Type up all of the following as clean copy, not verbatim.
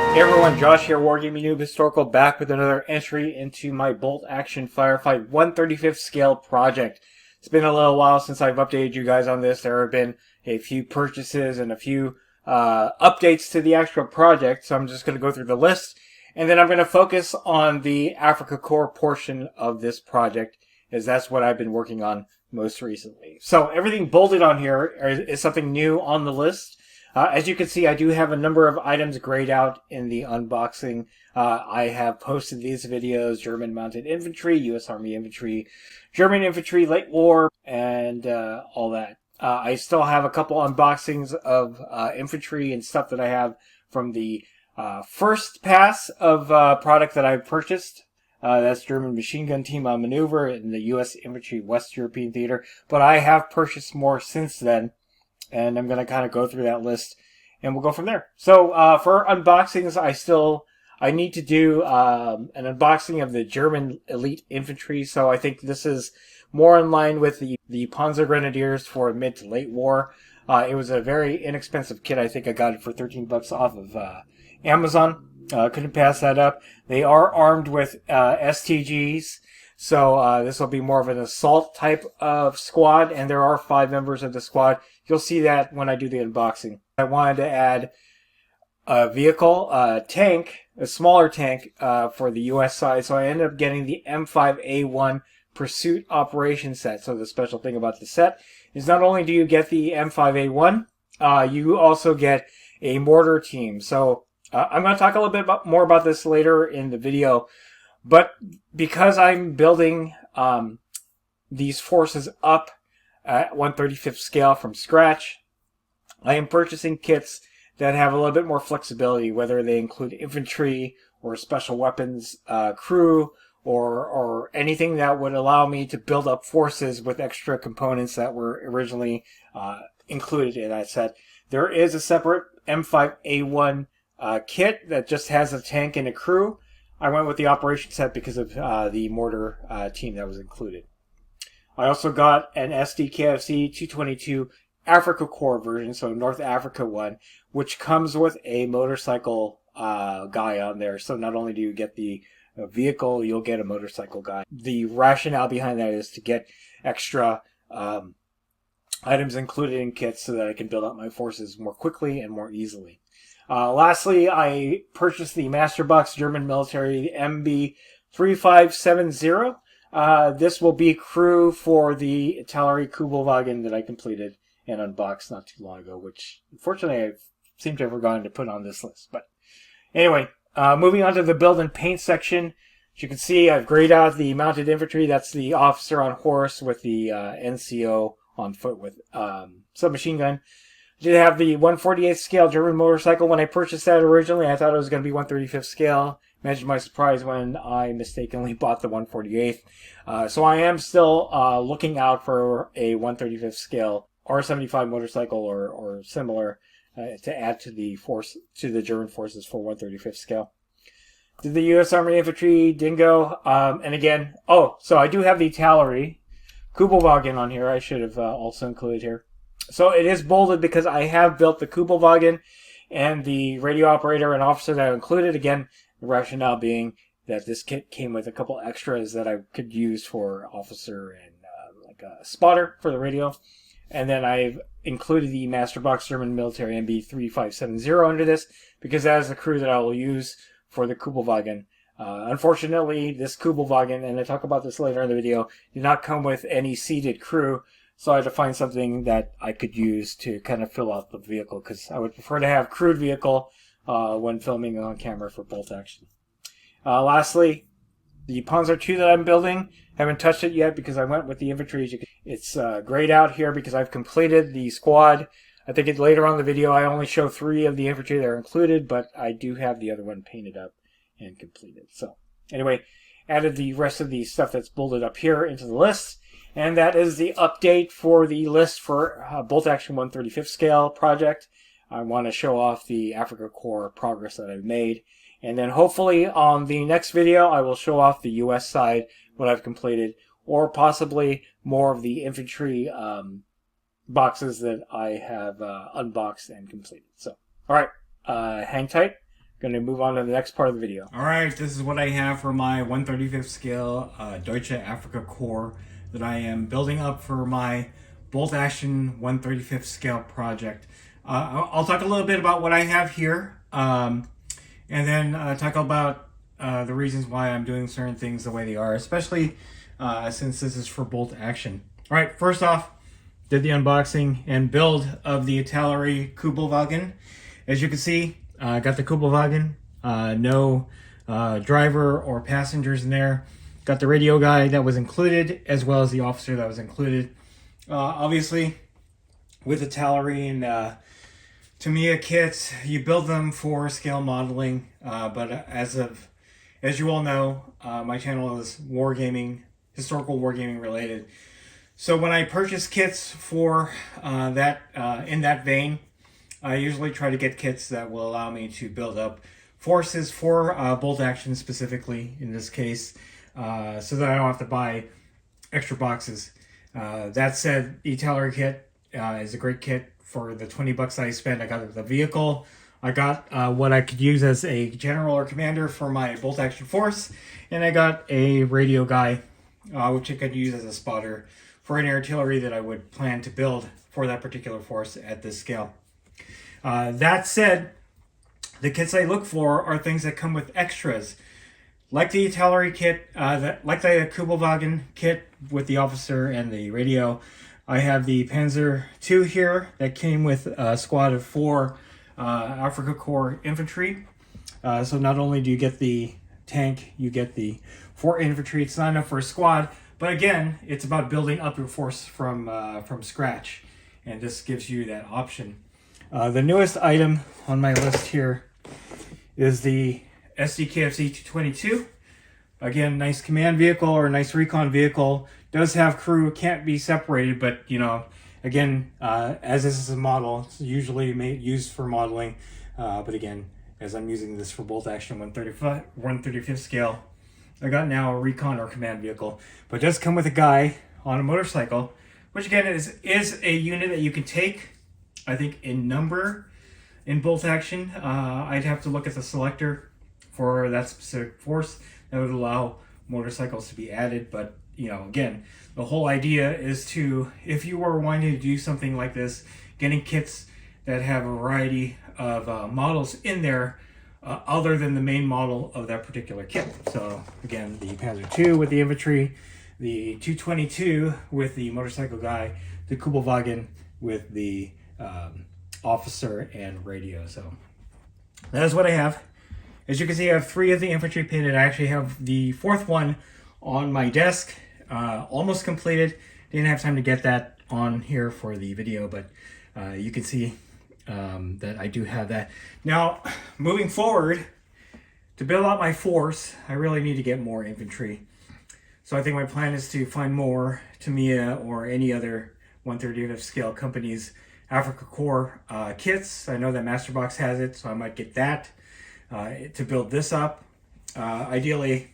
Hey everyone, Josh here, Wargaming Noob Historical, back with another entry into my Bolt Action Firefight 1/35th scale project. It's been a little while since I've updated you guys on this. There have been a few purchases and a few updates to the actual project, so I'm just going to go through the list, and then I'm going to focus on the Afrika Korps portion of this project, as that's what I've been working on most recently. So everything bolted on here is something new on the list. As you can see, I do have a number of items grayed out in the unboxing. I have posted these videos: German mounted infantry, U.S. Army infantry, German infantry, late war, and all that. I still have a couple unboxings of infantry and stuff that I have from the first pass of product that I purchased. That's German machine gun team on maneuver in the U.S. Infantry West European Theater. But I have purchased more since then, and I'm going to kind of go through that list, and we'll go from there. So for unboxings, I need to do an unboxing of the German elite infantry. So I think this is more in line with the Panzer Grenadiers for mid to late war. It was a very inexpensive kit. I think I got it for 13 bucks off of Amazon. Couldn't pass that up. They are armed with STGs. So this will be more of an assault type of squad, and there are 5 members of the squad. You'll see that when I do the unboxing. I wanted to add a vehicle, a tank, a smaller tank for the US side, so I ended up getting the M5A1 Pursuit Operation set. So the special thing about the set is not only do you get the M5A1, you also get a mortar team. So I'm going to talk a little bit more about this later in the video. But because I'm building these forces up at 1/35th scale from scratch, I am purchasing kits that have a little bit more flexibility, whether they include infantry or special weapons crew or anything that would allow me to build up forces with extra components that were originally included in that set. There is a separate M5A1 kit that just has a tank and a crew. I went with the operation set because of the mortar team that was included. I also got an SDKFC 222 Afrika Korps version, so North Africa one, which comes with a motorcycle guy on there. So not only do you get the vehicle, you'll get a motorcycle guy. The rationale behind that is to get extra items included in kits so that I can build up my forces more quickly and more easily. Lastly, I purchased the Master Box German military MB 3570. This will be crew for the Artillery Kubelwagen that I completed and unboxed not too long ago, which unfortunately I seem to have forgotten to put on this list. But anyway, moving on to the build and paint section. As you can see, I've grayed out the mounted infantry. That's the officer on horse with the NCO on foot with submachine gun. Did have the 1/48th scale German motorcycle. When I purchased that originally, I thought it was going to be 1/35th scale. Imagine my surprise when I mistakenly bought the 1/48th. So I am still looking out for a 1/35th scale R75 motorcycle or similar to add to the German forces for 1/35th scale. Did the U.S. Army Infantry Dingo, and again, so I do have the Artillery Kubelwagen on here. I should have also included here. So it is bolded because I have built the Kubelwagen and the radio operator and officer that I included. Again, the rationale being that this kit came with a couple extras that I could use for officer and like a spotter for the radio. And then I've included the Master Box German military MB 3570 under this because that is the crew that I will use for the Kubelwagen. Unfortunately, this Kubelwagen, and I talk about this later in the video, did not come with any seated crew. So I had to find something that I could use to kind of fill out the vehicle, because I would prefer to have crewed vehicle when filming on camera for Bolt Action. Lastly, the Panzer II that I'm building, haven't touched it yet because I went with the infantry. It's grayed out here because I've completed the squad. I think later on in the video I only show 3 of the infantry that are included, but I do have the other one painted up and completed. So anyway, added the rest of the stuff that's bolded up here into the list. And that is the update for the list for Bolt Action 1/35th scale project. I want to show off the Afrika Korps progress that I've made. And then hopefully on the next video, I will show off the US side, what I've completed, or possibly more of the infantry boxes that I have unboxed and completed. So, all right, hang tight. going to move on to the next part of the video. Alright, this is what I have for my 1/35th scale Deutsche Afrika Korps that I am building up for my Bolt Action 1/35th scale project. I'll talk a little bit about what I have here, and then talk about the reasons why I'm doing certain things the way they are, especially since this is for Bolt Action. Alright, first off, did the unboxing and build of the Artillery Kubelwagen. As you can see, got the Kubelwagen, no driver or passengers in there. Got the radio guy that was included, as well as the officer that was included. Obviously, with Artillery and Tamiya kits, you build them for scale modeling, but as you all know, my channel is wargaming, historical wargaming related. So when I purchase kits for that in that vein, I usually try to get kits that will allow me to build up forces for Bolt Action specifically in this case, so that I don't have to buy extra boxes. That said, the Artillery kit is a great kit for the 20 bucks I spent. I got the vehicle. I got what I could use as a general or commander for my Bolt Action force, and I got a radio guy, which I could use as a spotter for any artillery that I would plan to build for that particular force at this scale. That said, the kits I look for are things that come with extras, like the Artillery kit, like the Kubelwagen kit with the officer and the radio. I have the Panzer II here that came with a squad of 4 Afrika Korps infantry. So not only do you get the tank, you get the 4 infantry. It's not enough for a squad, but again, it's about building up your force from scratch, and this gives you that option. The newest item on my list here is the SDKFZ 222. Again, nice command vehicle or nice recon vehicle. Does have crew, can't be separated, but you know, again, as this is a model, it's usually used for modeling. But again, as I'm using this for Bolt Action 1/35th scale, I got now a recon or command vehicle, but it does come with a guy on a motorcycle, which again is a unit that you can take, I think, in number in Bolt Action. I'd have to look at the selector for that specific force that would allow motorcycles to be added. But you know, again, the whole idea is to, if you were wanting to do something like this, getting kits that have a variety of models in there, other than the main model of that particular kit. So again, the Panzer II with the infantry, the 222 with the motorcycle guy, the Kubelwagen with the officer and radio. So that is what I have. As you can see, I have 3 of the infantry painted. I actually have the 4th one on my desk, almost completed. Didn't have time to get that on here for the video, but you can see that I do have that. Now, moving forward, to build out my force, I really need to get more infantry. So I think my plan is to find more Tamiya or any other 1/35th scale company's Afrika Korps kits. I know that Masterbox has it, so I might get that to build this up. Ideally,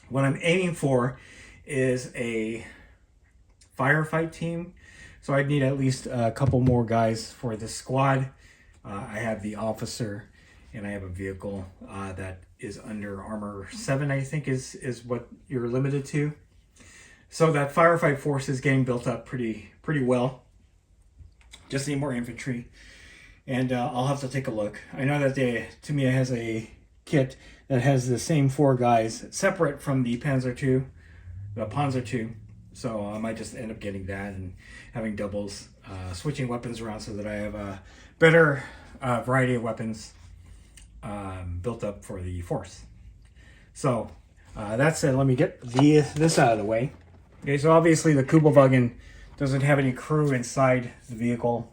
what I'm aiming for is a firefight team. So I'd need at least a couple more guys for this squad. I have the officer, and I have a vehicle that is under armor 7, I think is what you're limited to. So that firefight force is getting built up pretty well. Just need more infantry, and I'll have to take a look. I know that Tamiya has a kit that has the same 4 guys separate from the Panzer II, the Panzer II. So I might just end up getting that and having doubles, switching weapons around so that I have a better variety of weapons built up for the force. So that said, let me get this out of the way. Okay, so obviously the Kubelwagen doesn't have any crew inside the vehicle.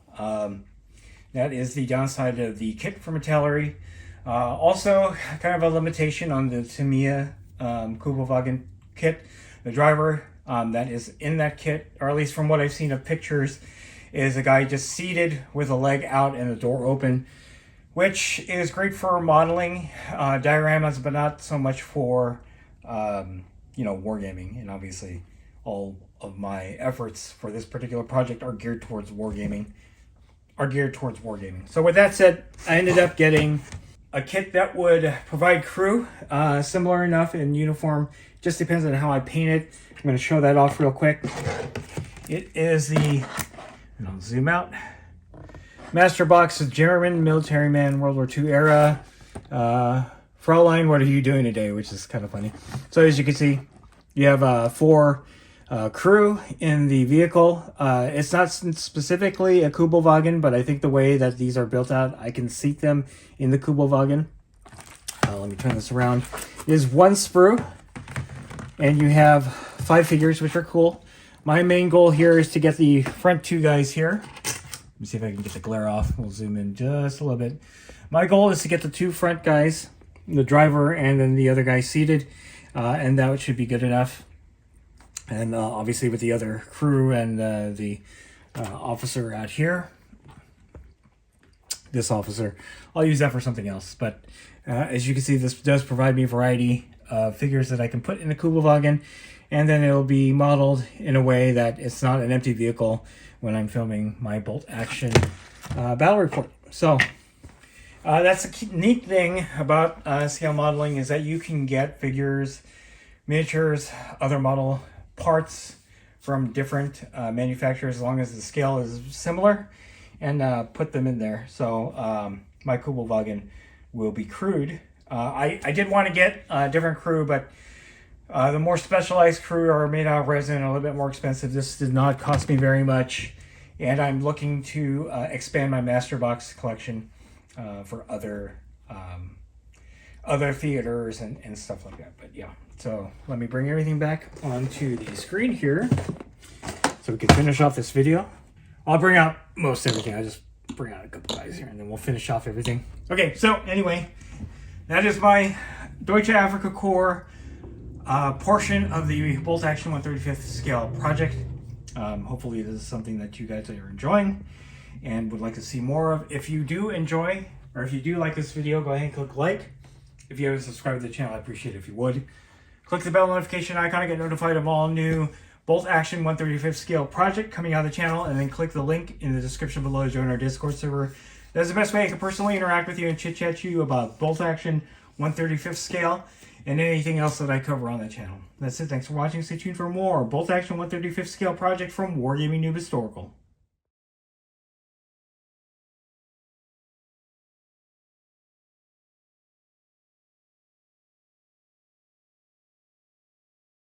That is the downside of the kit from Artillery. Also, kind of a limitation on the Tamiya Kubelwagen kit. The driver that is in that kit, or at least from what I've seen of pictures, is a guy just seated with a leg out and the door open, which is great for modeling dioramas, but not so much for wargaming. And obviously, all of my efforts for this particular project are geared towards wargaming. So with that said, I ended up getting a kit that would provide crew, similar enough in uniform. Just depends on how I paint it. I'm going to show that off real quick. It is the, and I'll zoom out, Master Box of German military man, World War II era. Fraulein, what are you doing today? Which is kind of funny. So as you can see, you have 4 crew in the vehicle. It's not specifically a Kubelwagen, but I think the way that these are built out, I can seat them in the Kubelwagen. Let me turn this around. It is 1 sprue, and you have 5 figures, which are cool. My main goal here is to get the front 2 guys here. Let me see if I can get the glare off. We'll zoom in just a little bit. My goal is to get the 2 front guys, the driver and then the other guy seated, and that should be good enough. And obviously with the other crew and the officer out here, this officer, I'll use that for something else. But as you can see, this does provide me a variety of figures that I can put in the Kubelwagen, and then it'll be modeled in a way that it's not an empty vehicle when I'm filming my Bolt Action battle report. So that's a neat thing about scale modeling, is that you can get figures, miniatures, other model parts from different manufacturers as long as the scale is similar, and put them in there. So my Kubelwagen will be crewed. I did want to get a different crew, but the more specialized crew are made out of resin and a little bit more expensive. This did not cost me very much, and I'm looking to expand my Master Box collection for other theaters and stuff like that. But yeah, so let me bring everything back onto the screen here so we can finish off this video. I'll bring out most everything. I just bring out a couple guys here and then we'll finish off everything. Okay, so anyway, that is my Deutsche Afrika Korps portion of the Bolt Action 1/35th scale project. Hopefully this is something that you guys are enjoying and would like to see more of. If you do enjoy, or if you do like this video, go ahead and click like. If you haven't subscribed to the channel, I'd appreciate it if you would. Click the bell notification icon to get notified of all new Bolt Action 1/35th scale project coming out of the channel, and then click the link in the description below to join our Discord server. That's the best way I can personally interact with you and chit-chat you about Bolt Action 1/35th scale and anything else that I cover on the channel. That's it. Thanks for watching. Stay tuned for more Bolt Action 1/35th scale project from Wargaming Noob Historical.